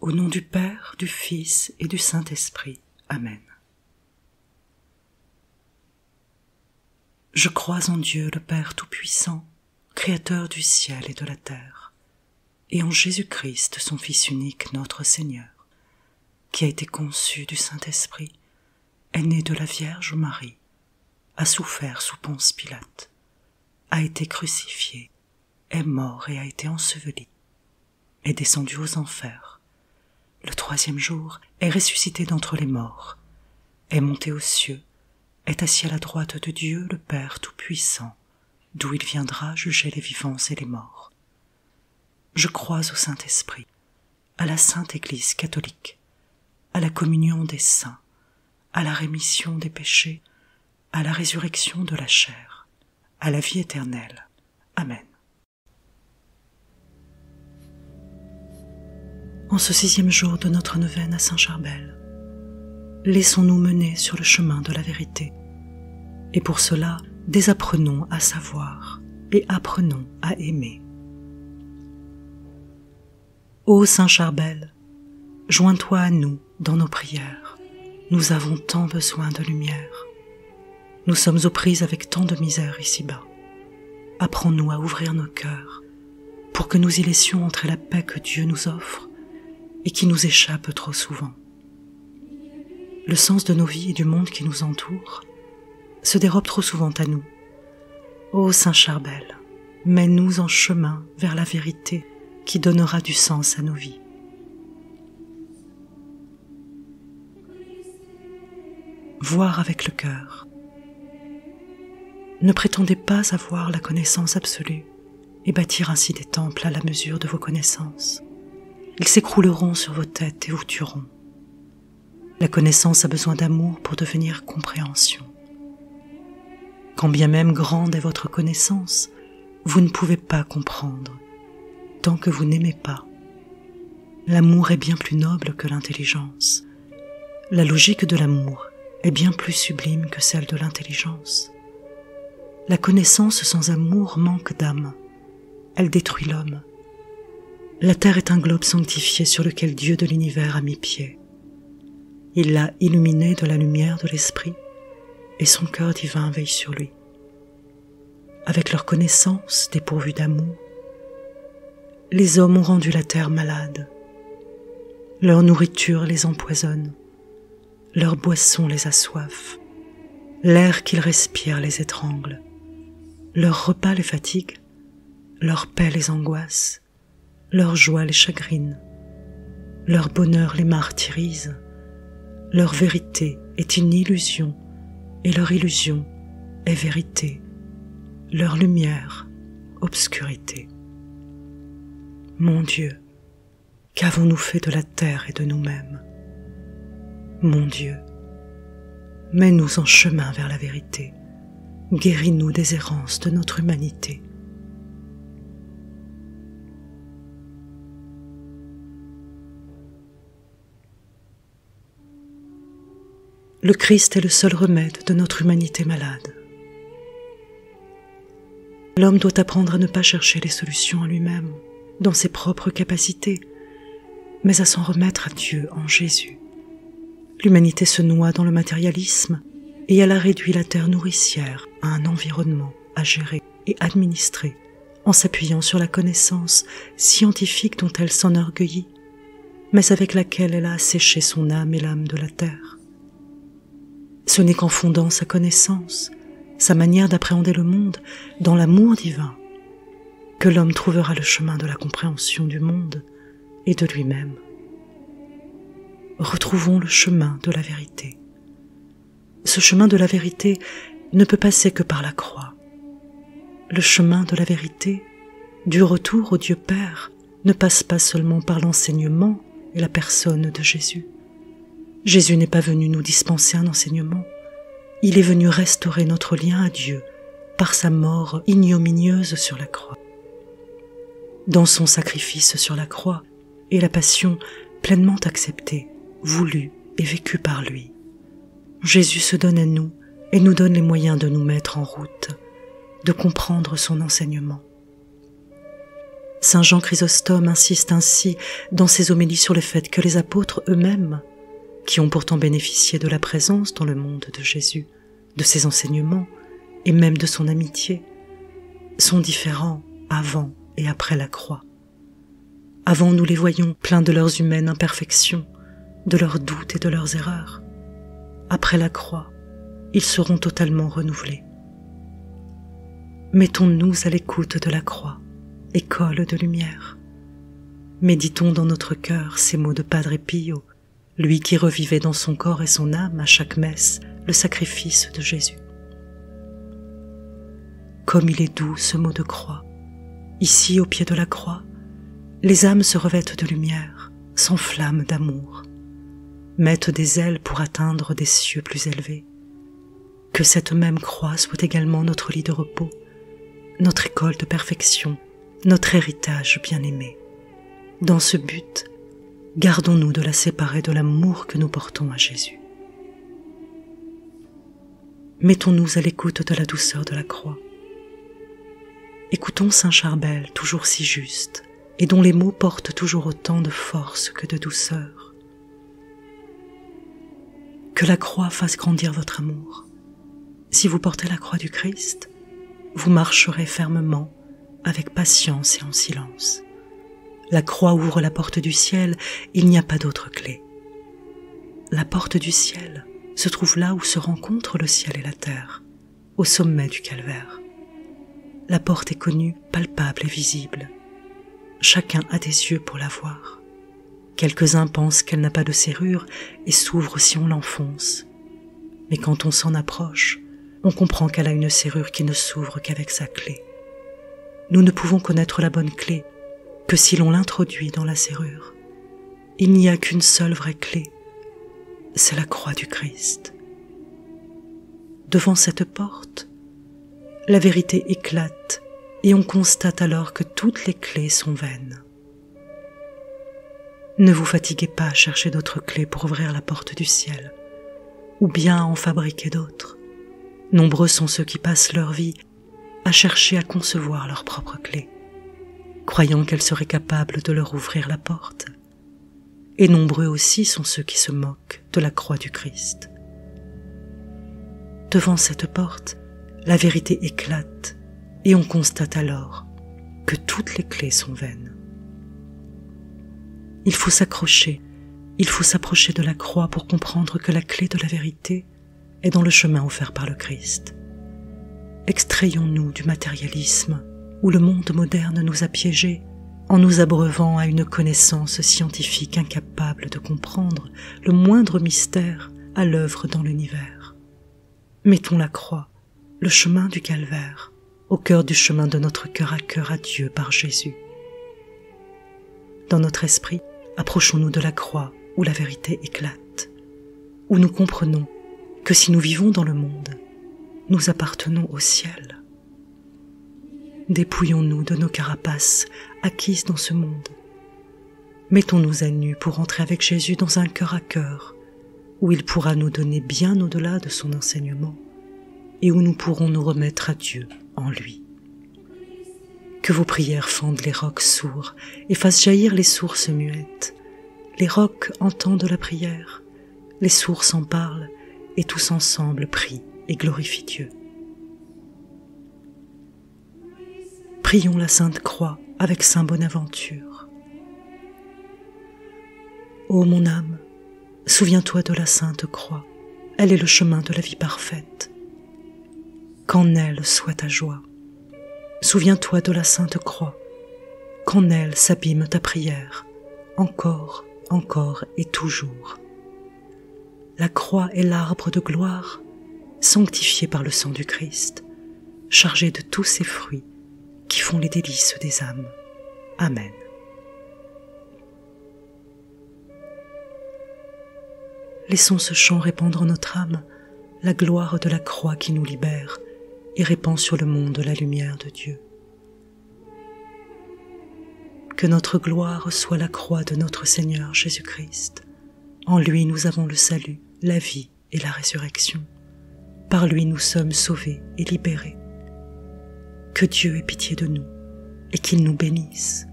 Au nom du Père, du Fils et du Saint-Esprit. Amen. Je crois en Dieu, le Père Tout-Puissant, Créateur du ciel et de la terre, et en Jésus-Christ, son Fils unique, notre Seigneur, qui a été conçu du Saint-Esprit, est né de la Vierge Marie, a souffert sous Ponce Pilate, a été crucifié, est mort et a été enseveli, est descendu aux enfers. Le troisième jour est ressuscité d'entre les morts, est monté aux cieux, est assis à la droite de Dieu le Père Tout-Puissant, d'où il viendra juger les vivants et les morts. Je crois au Saint-Esprit, à la Sainte Église catholique, à la communion des saints, à la rémission des péchés, à la résurrection de la chair, à la vie éternelle. Amen. En ce 6e jour de notre neuvaine à Saint-Charbel, laissons-nous mener sur le chemin de la vérité. Et pour cela, désapprenons à savoir et apprenons à aimer. Ô Saint-Charbel, joins-toi à nous dans nos prières. Nous avons tant besoin de lumière. Nous sommes aux prises avec tant de misère ici-bas. Apprends-nous à ouvrir nos cœurs pour que nous y laissions entrer la paix que Dieu nous offre et qui nous échappe trop souvent. Le sens de nos vies et du monde qui nous entoure se dérobe trop souvent à nous. Ô Saint-Charbel, mets-nous en chemin vers la vérité qui donnera du sens à nos vies. Voir avec le cœur. Ne prétendez pas avoir la connaissance absolue et bâtir ainsi des temples à la mesure de vos connaissances. Ils s'écrouleront sur vos têtes et vous tueront. La connaissance a besoin d'amour pour devenir compréhension. Quand bien même grande est votre connaissance, vous ne pouvez pas comprendre, tant que vous n'aimez pas. L'amour est bien plus noble que l'intelligence. La logique de l'amour est bien plus sublime que celle de l'intelligence. La connaissance sans amour manque d'âme. Elle détruit l'homme. La terre est un globe sanctifié sur lequel Dieu de l'univers a mis pied. Il l'a illuminé de la lumière de l'esprit, et son cœur divin veille sur lui. Avec leur connaissance dépourvue d'amour, les hommes ont rendu la terre malade. Leur nourriture les empoisonne, leur boisson les assoiffe, l'air qu'ils respirent les étrangle, leur repas les fatigue, leur paix les angoisse, leur joie les chagrine, leur bonheur les martyrise, leur vérité est une illusion, et leur illusion est vérité, leur lumière, obscurité. Mon Dieu, qu'avons-nous fait de la terre et de nous-mêmes? Mon Dieu, mets-nous en chemin vers la vérité, guéris-nous des errances de notre humanité. Le Christ est le seul remède de notre humanité malade. L'homme doit apprendre à ne pas chercher les solutions en lui-même, dans ses propres capacités, mais à s'en remettre à Dieu en Jésus. L'humanité se noie dans le matérialisme et elle a réduit la terre nourricière à un environnement à gérer et administrer en s'appuyant sur la connaissance scientifique dont elle s'enorgueillit, mais avec laquelle elle a asséché son âme et l'âme de la terre. Ce n'est qu'en fondant sa connaissance, sa manière d'appréhender le monde dans l'amour divin, que l'homme trouvera le chemin de la compréhension du monde et de lui-même. Retrouvons le chemin de la vérité. Ce chemin de la vérité ne peut passer que par la croix. Le chemin de la vérité, du retour au Dieu Père, ne passe pas seulement par l'enseignement et la personne de Jésus. Jésus n'est pas venu nous dispenser un enseignement, il est venu restaurer notre lien à Dieu par sa mort ignominieuse sur la croix. Dans son sacrifice sur la croix et la passion pleinement acceptée, voulue et vécue par lui, Jésus se donne à nous et nous donne les moyens de nous mettre en route, de comprendre son enseignement. Saint Jean Chrysostome insiste ainsi dans ses homélies sur le fait que les apôtres eux-mêmes, qui ont pourtant bénéficié de la présence dans le monde de Jésus, de ses enseignements et même de son amitié, sont différents avant et après la croix. Avant, nous les voyons pleins de leurs humaines imperfections, de leurs doutes et de leurs erreurs. Après la croix, ils seront totalement renouvelés. Mettons-nous à l'écoute de la croix, école de lumière. Méditons dans notre cœur ces mots de Padre Pio, lui qui revivait dans son corps et son âme à chaque messe le sacrifice de Jésus. Comme il est doux ce mot de croix. Ici, au pied de la croix, les âmes se revêtent de lumière, s'enflamment d'amour, mettent des ailes pour atteindre des cieux plus élevés. Que cette même croix soit également notre lit de repos, notre école de perfection, notre héritage bien-aimé. Dans ce but, gardons-nous de la séparer de l'amour que nous portons à Jésus. Mettons-nous à l'écoute de la douceur de la croix. Écoutons Saint Charbel, toujours si juste, et dont les mots portent toujours autant de force que de douceur. Que la croix fasse grandir votre amour. Si vous portez la croix du Christ, vous marcherez fermement, avec patience et en silence. La croix ouvre la porte du ciel, il n'y a pas d'autre clé. La porte du ciel se trouve là où se rencontrent le ciel et la terre, au sommet du calvaire. La porte est connue, palpable et visible. Chacun a des yeux pour la voir. Quelques-uns pensent qu'elle n'a pas de serrure et s'ouvre si on l'enfonce. Mais quand on s'en approche, on comprend qu'elle a une serrure qui ne s'ouvre qu'avec sa clé. Nous ne pouvons connaître la bonne clé que si l'on l'introduit dans la serrure. Il n'y a qu'une seule vraie clé, c'est la croix du Christ. Devant cette porte, la vérité éclate et on constate alors que toutes les clés sont vaines. Ne vous fatiguez pas à chercher d'autres clés pour ouvrir la porte du ciel, ou bien à en fabriquer d'autres. Nombreux sont ceux qui passent leur vie à chercher à concevoir leurs propres clés, croyant qu'elles seraient capables de leur ouvrir la porte. Et nombreux aussi sont ceux qui se moquent de la croix du Christ. Devant cette porte, la vérité éclate et on constate alors que toutes les clés sont vaines. Il faut s'accrocher, il faut s'approcher de la croix pour comprendre que la clé de la vérité est dans le chemin offert par le Christ. Extrayons-nous du matérialisme où le monde moderne nous a piégés en nous abreuvant à une connaissance scientifique incapable de comprendre le moindre mystère à l'œuvre dans l'univers. Mettons la croix, le chemin du calvaire, au cœur du chemin de notre cœur à Dieu par Jésus. Dans notre esprit, approchons-nous de la croix où la vérité éclate, où nous comprenons que si nous vivons dans le monde, nous appartenons au ciel. Dépouillons-nous de nos carapaces acquises dans ce monde. Mettons-nous à nu pour entrer avec Jésus dans un cœur à cœur, où il pourra nous donner bien au-delà de son enseignement, et où nous pourrons nous remettre à Dieu en lui. Que vos prières fendent les rocs sourds et fassent jaillir les sources muettes. Les rocs entendent la prière, les sources en parlent, et tous ensemble prient et glorifient Dieu. Prions la Sainte Croix avec Saint Bonaventure. Ô mon âme, souviens-toi de la Sainte Croix, elle est le chemin de la vie parfaite. Qu'en elle soit ta joie. Souviens-toi de la Sainte Croix, qu'en elle s'abîme ta prière, encore, encore et toujours. La croix est l'arbre de gloire, sanctifié par le sang du Christ, chargé de tous ses fruits qui font les délices des âmes. Amen. Laissons ce chant répandre en notre âme la gloire de la croix qui nous libère et répand sur le monde la lumière de Dieu. Que notre gloire soit la croix de notre Seigneur Jésus-Christ. En lui nous avons le salut, la vie et la résurrection. Par lui nous sommes sauvés et libérés. Que Dieu ait pitié de nous et qu'il nous bénisse.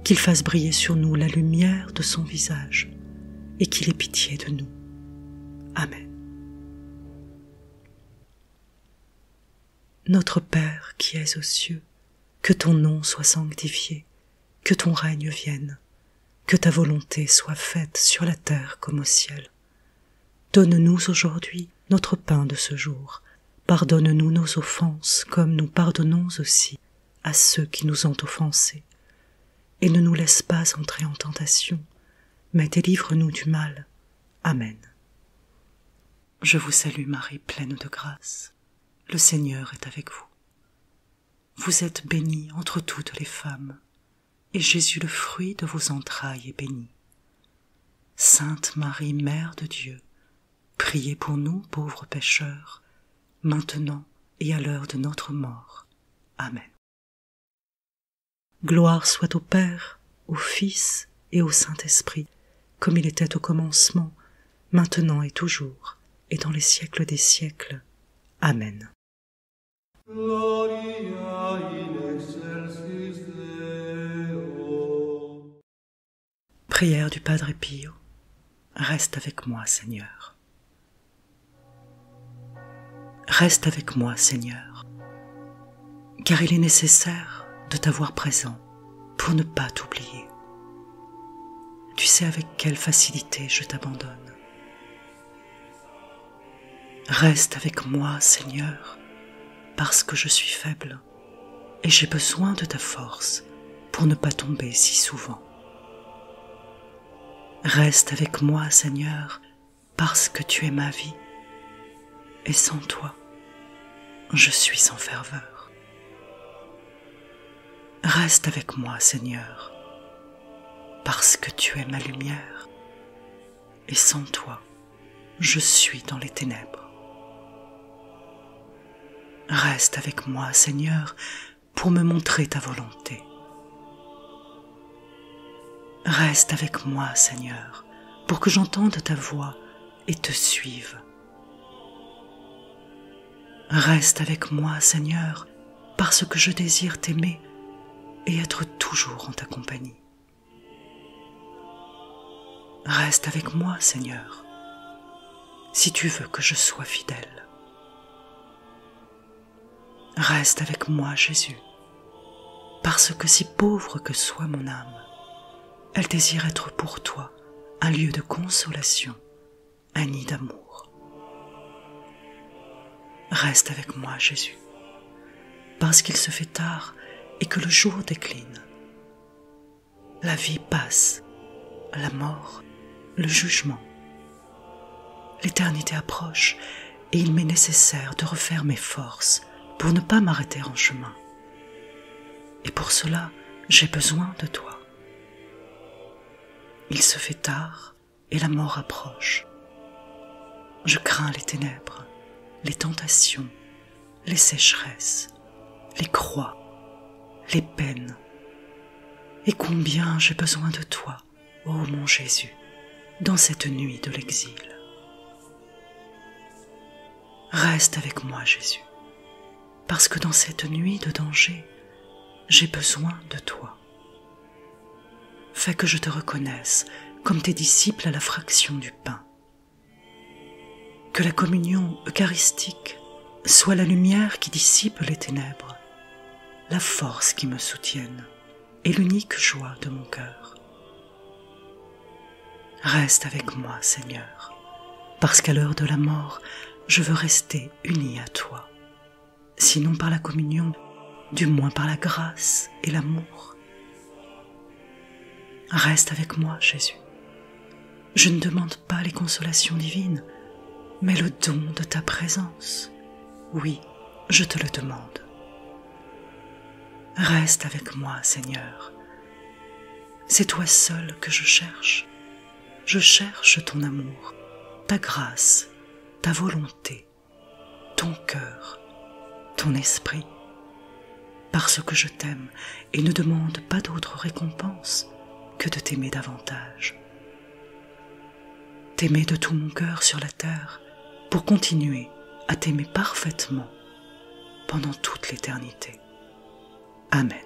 qu'il fasse briller sur nous la lumière de son visage et qu'il ait pitié de nous. Amen. Notre Père qui es aux cieux, que ton nom soit sanctifié, que ton règne vienne, que ta volonté soit faite sur la terre comme au ciel. Donne-nous aujourd'hui notre pain de ce jour. Pardonne-nous nos offenses comme nous pardonnons aussi à ceux qui nous ont offensés. Et ne nous laisse pas entrer en tentation, mais délivre-nous du mal. Amen. Je vous salue Marie, pleine de grâce. Le Seigneur est avec vous. Vous êtes bénie entre toutes les femmes, et Jésus, le fruit de vos entrailles, est béni. Sainte Marie, Mère de Dieu, priez pour nous, pauvres pécheurs, maintenant et à l'heure de notre mort. Amen. Gloire soit au Père, au Fils et au Saint-Esprit, comme il était au commencement, maintenant et toujours, et dans les siècles des siècles. Amen. Gloria in excelsis Deo. Prière du Padre Pio. Reste avec moi, Seigneur. Reste avec moi, Seigneur, car il est nécessaire de t'avoir présent pour ne pas t'oublier. Tu sais avec quelle facilité je t'abandonne. Reste avec moi, Seigneur, parce que je suis faible et j'ai besoin de ta force pour ne pas tomber si souvent. Reste avec moi, Seigneur, parce que tu es ma vie et sans toi, je suis sans ferveur. Reste avec moi, Seigneur, parce que tu es ma lumière et sans toi, je suis dans les ténèbres. Reste avec moi, Seigneur, pour me montrer ta volonté. Reste avec moi, Seigneur, pour que j'entende ta voix et te suive. Reste avec moi, Seigneur, parce que je désire t'aimer et être toujours en ta compagnie. Reste avec moi, Seigneur, si tu veux que je sois fidèle. Reste avec moi, Jésus, parce que si pauvre que soit mon âme, elle désire être pour toi un lieu de consolation, un nid d'amour. Reste avec moi, Jésus, parce qu'il se fait tard et que le jour décline. La vie passe, la mort, le jugement. L'éternité approche et il m'est nécessaire de refaire mes forces pour ne pas m'arrêter en chemin. Et pour cela, j'ai besoin de toi. Il se fait tard et la mort approche. Je crains les ténèbres, les tentations, les sécheresses, les croix, les peines. Et combien j'ai besoin de toi, ô mon Jésus, dans cette nuit de l'exil. Reste avec moi, Jésus, parce que dans cette nuit de danger, j'ai besoin de toi. Fais que je te reconnaisse comme tes disciples à la fraction du pain. Que la communion eucharistique soit la lumière qui dissipe les ténèbres, la force qui me soutienne et l'unique joie de mon cœur. Reste avec moi, Seigneur, parce qu'à l'heure de la mort, je veux rester uni à toi, sinon par la communion, du moins par la grâce et l'amour. Reste avec moi, Jésus. Je ne demande pas les consolations divines, mais le don de ta présence. Oui, je te le demande. Reste avec moi, Seigneur. C'est toi seul que je cherche. Je cherche ton amour, ta grâce, ta volonté, ton cœur, ton esprit, parce que je t'aime et ne demande pas d'autre récompense que de t'aimer davantage. T'aimer de tout mon cœur sur la terre pour continuer à t'aimer parfaitement pendant toute l'éternité. Amen.